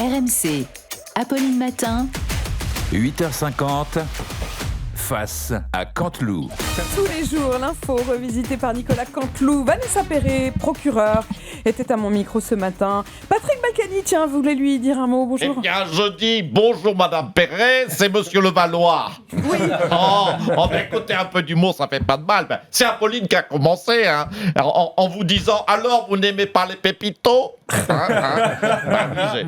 RMC, Apolline Matin. 8h50, face à Canteloup. Tous les jours, l'info revisitée par Nicolas Canteloup. Vanessa Perret, procureur, était à mon micro ce matin. Patrick Balkany, tiens, vous voulez lui dire un mot? Bonjour. Eh bien, je dis bonjour Madame Perret, c'est Monsieur Levallois. Oui. Ben écoutez, un peu d'humour, ça fait pas de mal. Ben, c'est Apolline qui a commencé, hein, en vous disant, alors vous n'aimez pas les pépitos?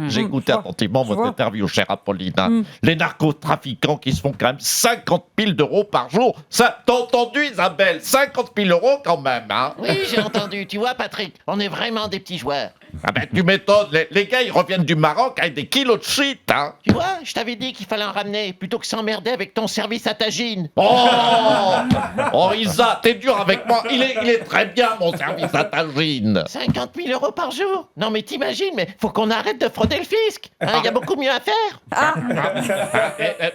J'ai écouté attentivement votre interview, chère Apolline. Hein. Les narcotrafiquants qui se font quand même 50 000 € par jour. Ça, t'as entendu, Isabelle? 50 000 € quand même, hein? Oui, j'ai entendu. Tu vois, Patrick, on est vraiment des petits joueurs. Ah ben, tu m'étonnes. Les gars, ils reviennent du Maroc avec des kilos de shit, hein? Tu vois, je t'avais dit qu'il fallait en ramener plutôt que s'emmerder avec ton service à tagine. Oh, Isa, t'es dur avec moi. Il est très bien, mon service à tagine. 50 000 € par jour? Non, mais t'imagines, mais faut qu'on arrête de frauder le fisc. Il y a beaucoup mieux à faire.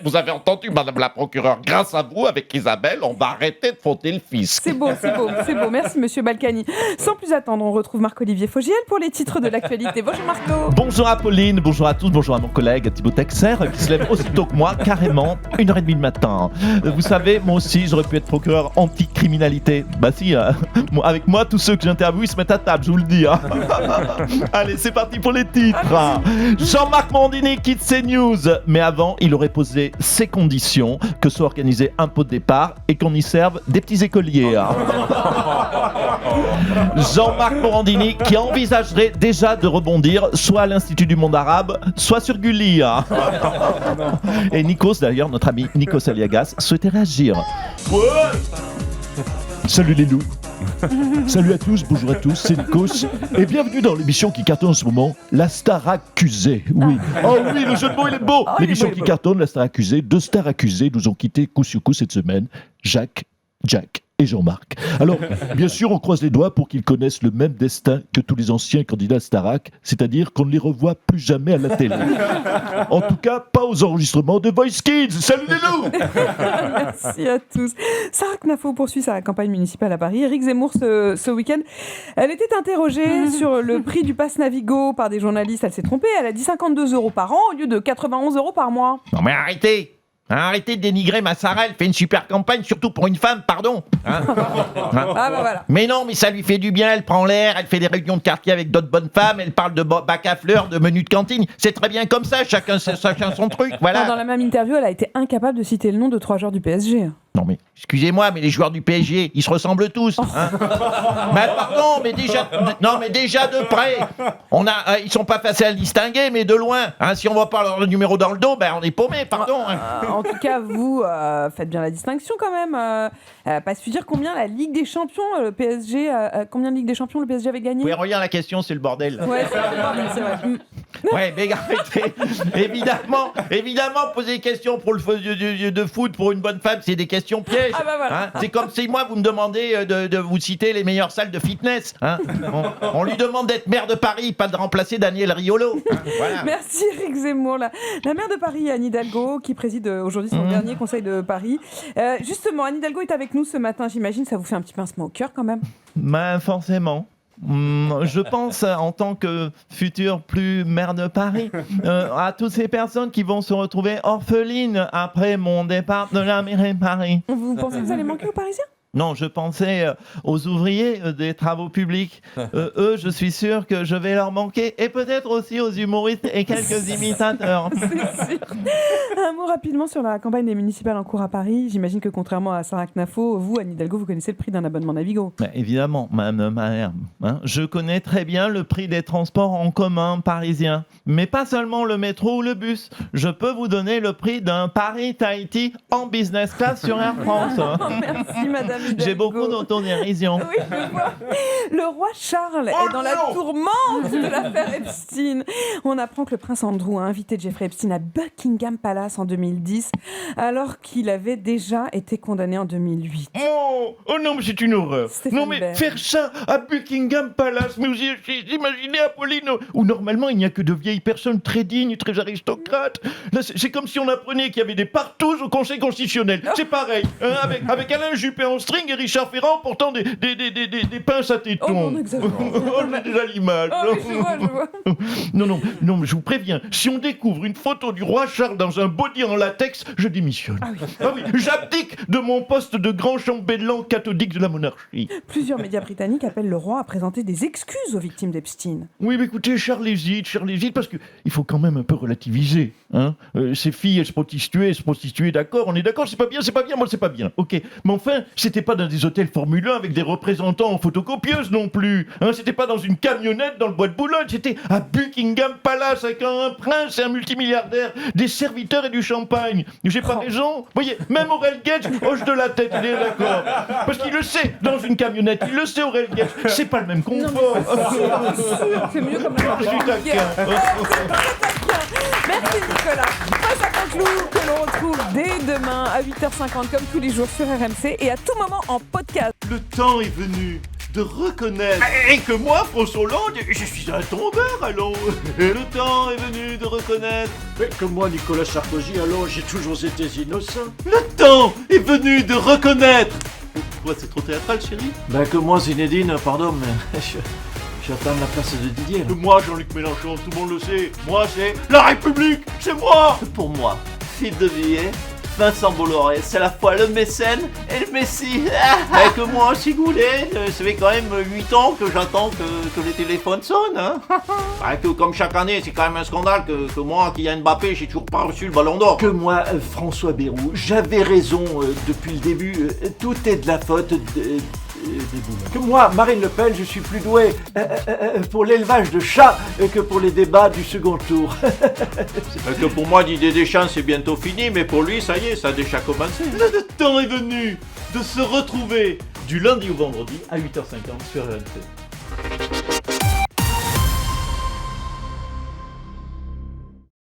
Vous avez entendu, Madame la procureure. Grâce à vous, avec Isabelle, on va arrêter de frauder le fisc. C'est beau. Merci, Monsieur Balkany. Sans plus attendre, on retrouve Marc-Olivier Fogiel pour les titres de l'actualité. Bonjour Marco. Bonjour Apolline, bonjour à tous, bonjour à mon collègue Thibaut Texer qui se lève aussitôt que moi, carrément, 1h30 le matin. Vous savez, moi aussi, j'aurais pu être procureur anti-criminalité. Bah si, avec moi, tous ceux que j'interviewe, ils se mettent à table, je vous le dis. Hein. Allez, c'est parti pour les titres. Jean-Marc Morandini quitte CNews, mais avant, il aurait posé ses conditions, que soit organisé un pot de départ et qu'on y serve des petits écoliers. Jean-Marc Morandini qui envisagerait déjà de rebondir soit à l'Institut du monde arabe, soit sur Gulli. Et Nikos, d'ailleurs, notre ami Nikos Aliagas, souhaitait réagir. Ouais. Salut les loups. Salut à tous, bonjour à tous, c'est Nikos et bienvenue dans l'émission qui cartonne en ce moment, La Star Accusée. Oui. Oh oui, le jeu de mots il est beau. L'émission qui cartonne, La Star Accusée, deux stars accusées nous ont quitté coup sur coup cette semaine, Jack et Jean-Marc. Alors, bien sûr, on croise les doigts pour qu'ils connaissent le même destin que tous les anciens candidats Starac, c'est-à-dire qu'on ne les revoit plus jamais à la télé. En tout cas, pas aux enregistrements de Voice Kids. Salut les loups. Merci à tous. Sarah Knafo poursuit sa campagne municipale à Paris. Éric Zemmour, ce week-end, elle était interrogée sur le prix du pass Navigo par des journalistes. Elle s'est trompée, elle a dit 52 € par an au lieu de 91 € par mois. Non mais arrêtez. Arrêtez de dénigrer ma Sarah, elle fait une super campagne, surtout pour une femme, pardon. Voilà. Mais non, mais ça lui fait du bien, elle prend l'air, elle fait des réunions de quartier avec d'autres bonnes femmes, elle parle de bac à fleurs, de menus de cantine. C'est très bien comme ça, chacun son truc, voilà. Dans la même interview, elle a été incapable de citer le nom de 3 joueurs du PSG. Non mais, excusez-moi, mais les joueurs du PSG, ils se ressemblent tous. Hein. Mais pardon, mais déjà de près. Ils sont pas faciles à distinguer, mais de loin. Hein, si on voit pas leur numéro dans le dos, ben on est paumé, pardon. En tout cas, vous faites bien la distinction quand même. Pas su dire combien la Ligue des Champions, le PSG, combien de Ligue des Champions le PSG avait gagné. Vous pouvez relire la question, c'est le bordel. Ouais, c'est vrai. Ouais, mais arrêtez. Évidemment, poser des questions pour le de foot pour une bonne femme, c'est des questions pièges. Voilà. Hein, c'est comme si moi vous me demandez de vous citer les meilleures salles de fitness. Hein. On lui demande d'être maire de Paris, pas de remplacer Daniel Riolo. Hein, voilà. Merci Éric Zemmour. La maire de Paris, Anne Hidalgo, qui préside aujourd'hui son dernier conseil de Paris. Justement, Anne Hidalgo est avec nous ce matin. J'imagine ça vous fait un petit pincement au cœur quand même. Ben forcément. Je pense, en tant que futur plus maire de Paris, à toutes ces personnes qui vont se retrouver orphelines après mon départ de la mairie de Paris. Vous pensez que vous allez manquer aux Parisiens ? Non, je pensais aux ouvriers des travaux publics. Eux, je suis sûr que je vais leur manquer. Et peut-être aussi aux humoristes et quelques imitateurs. C'est sûr. Un mot rapidement sur la campagne des municipales en cours à Paris. J'imagine que contrairement à Sarah Knafo, vous, Anne Hidalgo, vous connaissez le prix d'un abonnement Navigo. Bah, évidemment, madame Maher. Hein, je connais très bien le prix des transports en commun parisiens. Mais pas seulement le métro ou le bus. Je peux vous donner le prix d'un Paris-Tahiti en business class sur Air France. Merci, madame Hidalgo. J'ai beaucoup d'autodérision. Oui, je vois. Le roi Charles est dans la tourmente de l'affaire Epstein. On apprend que le prince Andrew a invité Jeffrey Epstein à Buckingham Palace en 2010, alors qu'il avait déjà été condamné en 2008. Oh non, mais c'est une horreur. Stéphane Non, mais Bern. faire ça à Buckingham Palace, mais vous imaginez, Apolline, où normalement il n'y a que de vieilles personnes très dignes, très aristocrates. Là, c'est comme si on apprenait qu'il y avait des partous au Conseil constitutionnel. C'est pareil, hein, avec Alain Juppé en string string et Richard Ferrand portant des pinces à Oh, tétons. non, n'exagère pas. Oh, j'ai déjà l'image. Ah oui, je vois. Non, mais je vous préviens, si on découvre une photo du roi Charles dans un body en latex, je démissionne. Ah oui, j'abdique de mon poste de grand chambellan catholique de la monarchie. Plusieurs médias britanniques appellent le roi à présenter des excuses aux victimes d'Epstein. Oui, mais écoutez, Charles hésite, parce qu'il faut quand même un peu relativiser. Hein. Ces filles, elles se prostituaient, d'accord, on est d'accord, c'est pas bien, moi c'est pas bien. Ok, mais enfin, c'était pas dans des hôtels Formule 1 avec des représentants en photocopieuse non plus. Hein. C'était pas dans une camionnette dans le bois de Boulogne, c'était à Buckingham Palace avec un prince et un multimilliardaire, des serviteurs et du champagne. J'ai pas raison? Vous voyez, même Aurel Gage hoche de la tête, il est d'accord. Parce qu'il le sait, dans une camionnette, il le sait Aurel Gage, c'est pas le même confort. C'est mieux comme la C'est du taquin. Merci Nicolas. Face à Canteloup que l'on retrouve dès demain à 8h50 comme tous les jours sur RMC et à tout moment en podcast. Le temps est venu de reconnaître et que moi, François Hollande, je suis un tombeur, allons. Le temps est venu de reconnaître Que moi, Nicolas Sarkozy, alors j'ai toujours été innocent. Le temps est venu de reconnaître. Pourquoi c'est trop théâtral, chérie? Que moi, Zinedine, pardon, mais j'attends la place de Didier. Que moi, Jean-Luc Mélenchon, tout le monde le sait. Moi, c'est la République, c'est moi. Pour moi, Philippe de Villiers, Vincent Bolloré, c'est à la fois le mécène et le messie. Et que moi aussi, Goulet, ça fait quand même 8 ans que j'attends que les téléphones sonnent. Hein. Que comme chaque année, c'est quand même un scandale que moi, qui a Mbappé, j'ai toujours pas reçu le ballon d'or. Que moi, François Bayrou, j'avais raison depuis le début. Tout est de la faute des boomers. Que moi, Marine Le Pen, je suis plus doué pour l'élevage de chats que pour les débats du second tour. Que pour moi, Didier Deschamps, c'est bientôt fini, mais pour lui, ça y est, ça a déjà commencé. Le temps est venu de se retrouver du lundi au vendredi à 8h50 sur RMC.